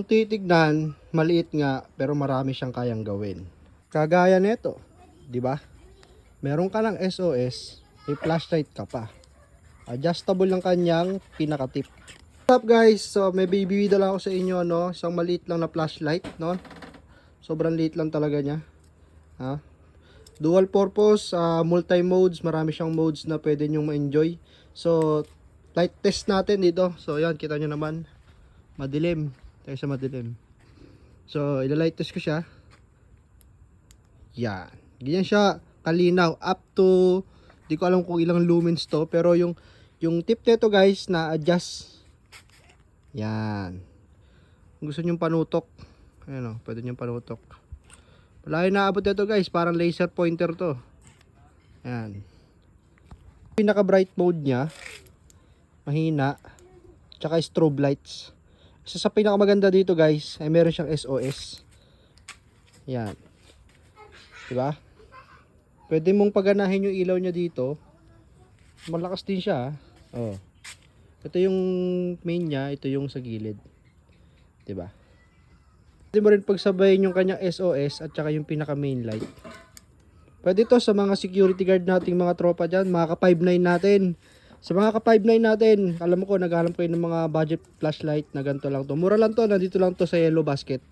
Kung titignan, maliit nga pero marami siyang kayang gawin. Kagaya nito, 'di ba? Meron ka ng SOS, may flashlight ka pa. Adjustable ng kanyang pinaka-tip. What's up guys? So may bibida lang ako sa inyo, no? Isang maliit lang na flashlight, no? Sobrang liit lang talaga niya. Ha? Dual purpose, multi modes, marami siyang modes na pwede nyo ma-enjoy. So light test natin dito. So yan, kita nyo naman. Madilim. Tayo sa madilim. So ila-light test ko siya. Yan. Ganyan siya kalinaw up to, di ko alam kung ilang lumens to, pero yung tip nito guys na adjust. Yan. Kung gusto niyo panutok, ayan o, pwede niyo panutok. Wala yung naabot nito guys, parang laser pointer to. Yan. Pinaka bright mode niya, mahina, tsaka strobe lights. Isa sa pinaka maganda dito guys ay meron siyang SOS. Yan. Diba? Pwede mong paganahin yung ilaw niya dito. Malakas din siya. Oh. Ito yung main niya, ito yung sa gilid. Diba? Pwede mo rin pagsabayin yung kanyang SOS at saka yung pinaka main light. Pwede to sa mga security guard nating mga tropa dyan, mga ka-5.9 natin. Sa mga ka-5.9 natin, alam mo ko, naghahanap kayo ng mga budget flashlight na ganito lang to. Mura lang to, nandito lang to sa Yellow Basket.